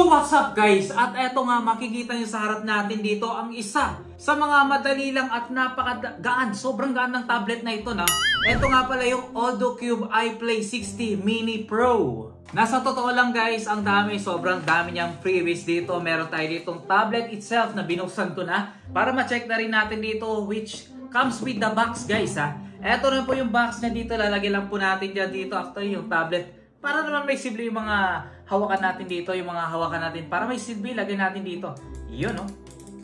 Yo, what's up guys? At eto nga, makikita nyo sa harap natin dito ang isa sa mga madali lang at napakagaan, sobrang gaan ng tablet na ito na. Eto nga pala yung AudoCube iPlay 60 Mini Pro. Nasa totoo lang guys, ang dami, sobrang dami niyang freebies dito. Meron tayo ditong tablet itself na binuksan ko na para ma-check na rin natin dito, which comes with the box guys ha. Eto na po yung box na dito, lalagyan lang po natin dyan dito actually yung tablet. Para naman may silbi yung mga hawakan natin dito, yung mga hawakan natin. Para may silbi, lagyan natin dito. Yun, no?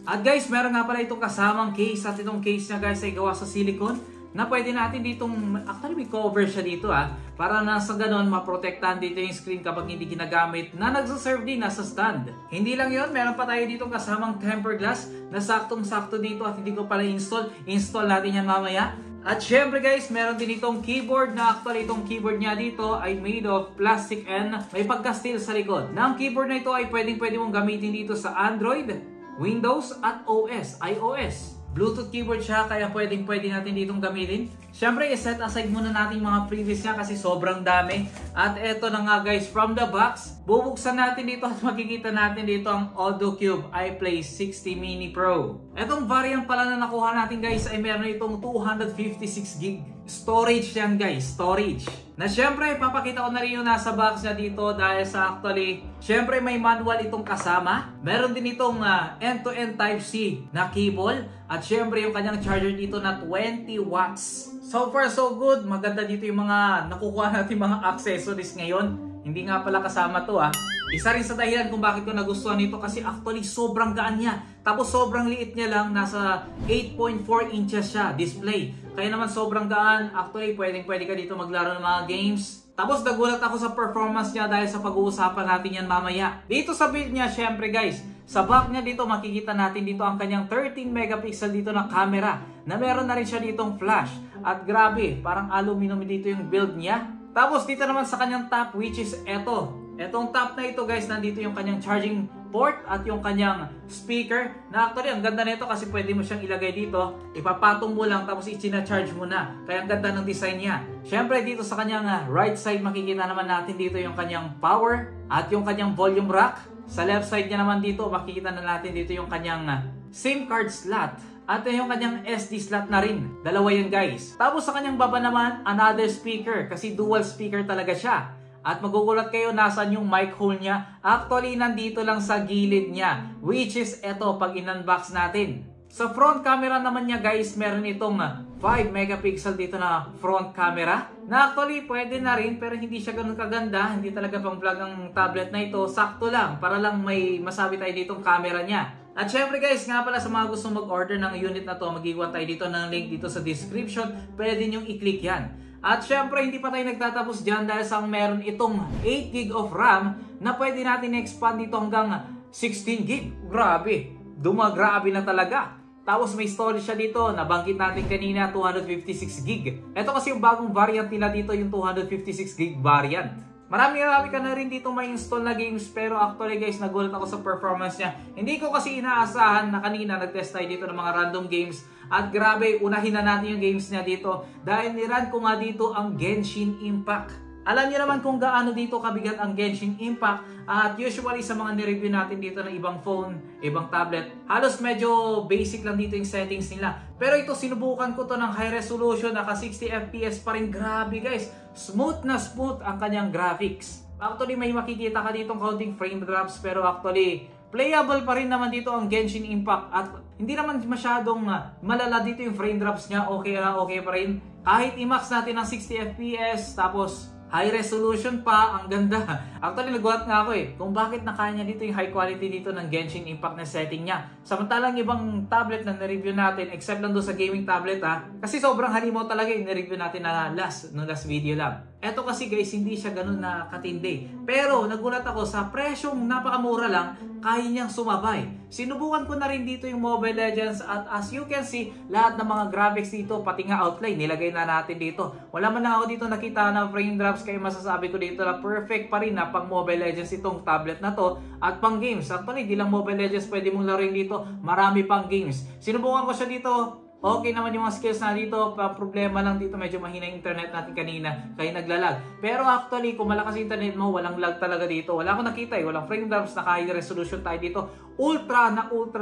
At guys, meron nga pala itong kasamang case. At itong case na guys ay gawa sa silicone. Na pwede natin ditong, actually may cover siya dito para na sa ganon, maprotektahan dito yung screen kapag hindi ginagamit. Na nagsaserve din, nasa stand. Hindi lang yun, meron pa tayo ditong kasamang tempered glass na saktong-sakto dito at hindi ko pala install. Install natin yan mamaya. At syempre guys, meron din itong keyboard na actually itong keyboard niya dito ay made of plastic and may pagka-steel sa likod. Na ang keyboard na ito ay pwede mong gamitin dito sa Android, Windows at iOS. Bluetooth keyboard siya kaya pwede natin ditong gamitin. Syempre, i-set aside muna natin mga previous niya kasi sobrang dami. At eto na nga guys, from the box, bubuksan natin dito at makikita natin dito ang AudoCube iPlay 60 Mini Pro. Etong variant pala na nakuha natin guys ay meron itong 256GB storage yan guys, storage. Na syempre, papakita ko na rin yung nasa box niya dito dahil sa actually, syempre may manual itong kasama. Meron din itong end-to-end Type-C na cable. At syempre yung kanyang charger dito na 20 watts. So far so good, maganda dito yung mga nakukuha natin mga accessories ngayon. Hindi nga pala kasama to Isa rin sa dahilan kung bakit ko nagustuhan nito kasi actually sobrang gaan niya. Tapos sobrang liit niya lang, nasa 8.4 inches siya display. Kaya naman sobrang gaan, actually pwede ka dito maglaro ng mga games. Tapos nagulat ako sa performance niya dahil sa pag-uusapan natin yan mamaya. Dito sa build niya, syempre guys, sa back niya dito makikita natin dito ang kanyang 13 megapixel dito na camera. Na meron na rin siya ditong flash. At grabe, parang aluminum dito yung build niya. Tapos dito naman sa kanyang top, which is etong top na ito guys, nandito yung kanyang charging port at yung kanyang speaker. Na actually ang ganda nito kasi pwede mo siyang ilagay dito, ipapatong mo lang tapos i-charge mo na. Kaya ang ganda ng design niya. Syempre dito sa kanyang right side makikita naman natin dito yung kanyang power at yung kanyang volume rack. Sa left side niya naman dito makikita na natin dito yung kanyang SIM card slot. At yung kanyang SD slot na rin. Dalawa yun guys. Tapos sa kanyang baba naman, another speaker. Kasi dual speaker talaga siya. At magugulat kayo nasan yung mic hole niya. Actually, nandito lang sa gilid niya. Which is eto pag in-unbox natin. Sa front camera naman niya guys, meron itong 5 megapixel dito na front camera. Na actually, pwede na rin pero hindi siya ganun kaganda. Hindi talaga pang vlog ang tablet na ito. Sakto lang. Para lang may masabi tayo ditong camera niya. At syempre guys, nga pala sa mga gusto mag-order ng unit na to, mag-iwan tayo dito ng link dito sa description. Pwede nyo i-click yan. At syempre, hindi pa tayo nagtatapos dyan dahil sa meron itong 8GB of RAM na pwede natin i-expand dito hanggang 16GB. Grabe, dumagrabe na talaga. Tapos may storage siya dito, nabanggit natin kanina, 256GB. Ito kasi yung bagong variant nila dito, yung 256GB variant. Marami ka na rin dito may install na games pero actually guys nagulat ako sa performance niya. Hindi ko kasi inaasahan na kanina nag-test tayo dito ng mga random games at grabe unahin na natin yung games niya dito dahil nirun ko nga dito ang Genshin Impact. Alam niyo naman kung gaano dito kabigat ang Genshin Impact at usually sa mga nireview natin dito ng ibang phone, ibang tablet, halos medyo basic lang dito yung settings nila. Pero ito sinubukan ko to ng high resolution, naka 60fps pa rin, grabe guys. Smooth na smooth ang kanyang graphics. Actually may makikita ka ditong counting frame drops pero actually playable pa rin naman dito ang Genshin Impact at hindi naman masyadong malala dito yung frame drops niya, okay pa rin. Kahit i-max natin ng 60fps tapos high resolution pa, ang ganda. Actually, nagulat nga ako kung bakit nakaya niya dito yung high quality dito ng Genshin Impact na setting niya. Samantalang ibang tablet na na-review natin, except lang doon sa gaming tablet kasi sobrang halimaw talaga yung na-review natin na last video lang. Eto kasi guys, hindi siya ganun na katindi. Pero nagulat ako sa presyong napakamura lang, kaya niyang sumabay. Sinubukan ko na rin dito yung Mobile Legends at as you can see, lahat ng mga graphics dito, pati nga outline, nilagay na natin dito. Wala man lang ako dito nakita na frame drops kaya masasabi ko dito na perfect pa rin na pang Mobile Legends itong tablet na to at pang games. Actually, di lang Mobile Legends pwede mong laruin dito, marami pang games. Sinubukan ko siya dito Okay naman yung mga skills na dito. Problema lang dito, medyo mahina yung internet natin kanina, kaya naglalag. Pero actually, kung malakas internet mo, walang lag talaga dito. Wala akong nakita walang frame drops, naka high resolution tayo dito. Ultra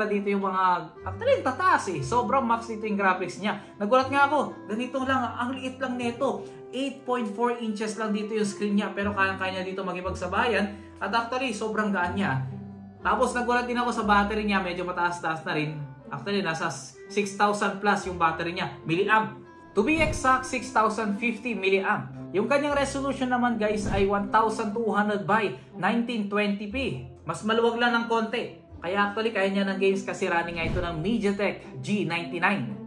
dito yung mga, actually tataas sobrang max dito yung graphics niya. Nagulat nga ako, ganito lang, ang liit lang nito. 8.4 inches lang dito yung screen niya, pero kaya-kaya niya dito makipagsabayan. At actually, sobrang gaan niya. Tapos nagulat din ako sa battery niya, medyo mataas-taas na rin. Actually, nasa 6,000 plus yung battery niya, milliamp. To be exact, 6,050 milliamp. Yung kanyang resolution naman guys ay 1200 by 1920p. Mas maluwag lang ng konti. Kaya actually, kaya niya ng games kasi running nga ito ng MediaTek G99.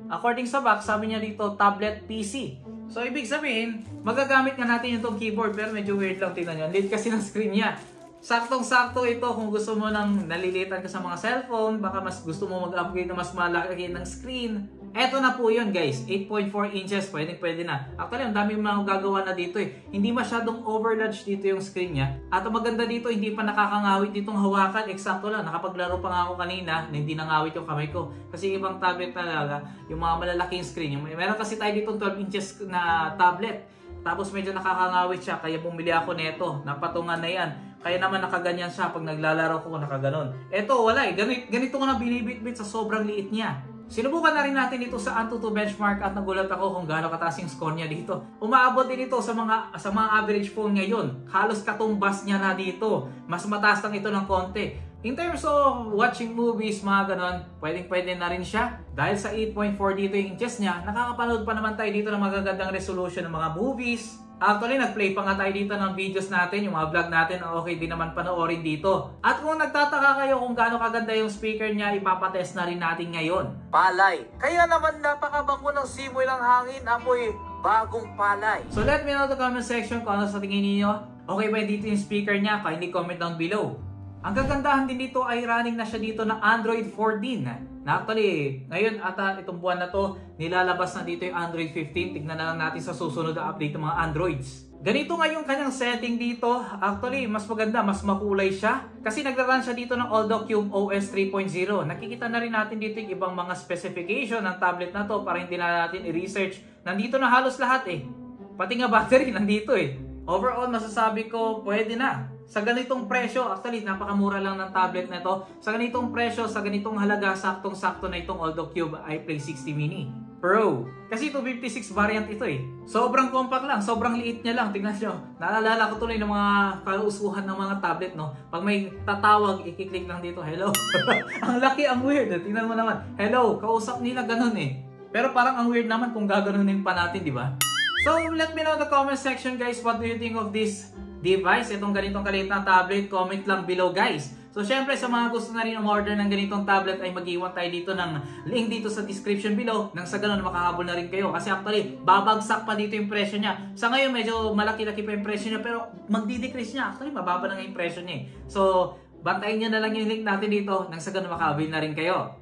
According sa box, sabi niya dito, tablet PC. So, ibig sabihin, magagamit nga natin itong keyboard, pero medyo weird lang, tingnan nyo. Lit kasi ng screen niya. Saktong-sakto ito kung gusto mo nang nalilitan ka sa mga cellphone, baka mas gusto mo mag-upgrade na mas malaki ng screen. Eto na po yun guys, 8.4 inches, pwede na. Actually, ang dami mga gagawa na dito Hindi masyadong overlarge dito yung screen niya. At ang maganda dito, hindi pa nakakangawit ditong hawakan. Eksakto lang, nakapaglaro pa nga ako kanina na hindi nangawit yung kamay ko. Kasi ibang tablet talaga, yung mga malalaking screen. Meron kasi tayo dito 12 inches na tablet. Tapos medyo nakakangawit siya, kaya bumili ako nito. Napatungan na yan. Kaya naman nakaganyan siya pag naglalaro ko nakaganon. Eto wala ganito ko na binibitbit sa sobrang liit niya. Sinubukan na rin natin ito sa Antutu benchmark at nagulat ako kung gaano kataas yung score niya dito. Umaabot din ito sa mga average phone ngayon. Halos katumbas niya na dito. Mas mataas lang ito ng konti. In terms of watching movies, mga ganon, pwede na rin siya. Dahil sa 8.4 dito yung inches niya, nakakapanood pa naman tayo dito ng magagandang resolution ng mga movies. Actually, nag-play pa nga tayo dito ng videos natin, yung mga vlog natin, okay din naman panoorin dito. At kung nagtataka kayo kung gaano kaganda yung speaker niya, ipapatest na rin natin ngayon. Palay. Kaya naman napakabango ng simoy ng hangin, amoy bagong palay. So let me know in the comment section kung ano sa tingin niyo. Okay ba dito yung speaker niya? Kindly comment down below. Ang kagandahan din dito ay running na siya dito ng Android 14. Na actually, ngayon ata itong buwan na to, nilalabas na dito yung Android 15. Tignan na lang natin sa susunod na update ng mga Androids. Ganito nga yung kanyang setting dito. Actually, mas maganda, mas makulay siya. Kasi nagra-run siya dito ng AldoCube OS 3.0. Nakikita na rin natin dito yung ibang mga specification ng tablet na to para hindi na natin i-research. Nandito na halos lahat Pati nga battery nandito Overall, masasabi ko, pwede na. Sa ganitong presyo, actually, napakamura lang ng tablet na ito. Sa ganitong presyo, sa ganitong halaga, saktong-sakto na itong AldoCube iPlay 60 Mini Pro. Kasi 256 variant ito Sobrang compact lang, sobrang liit niya lang. Tingnan nyo, naalala ko tuloy ng mga kausuhan ng mga tablet, no? Pag may tatawag, i-click lang dito, hello. Ang laki, ang weird. Tingnan mo naman, hello, kausap nila ganun Pero parang ang weird naman kung gaganunin pa natin, di ba? So, let me know in the comment section, guys, what do you think of this device, itong ganitong kaliit na tablet? Comment lang below guys. So syempre sa mga gusto na rin umorder ng ganitong tablet ay mag-iwan tayo dito ng link dito sa description below nang sa ganun makahabol na rin kayo. Kasi actually babagsak pa dito yung presyo niya. Sa ngayon medyo malaki-laki pa yung presyo niya pero magdi-decrease niya. Actually mababa na nga yung presyo niya So bantayin nyo na lang yung link natin dito nang sa ganun makahabol na rin kayo.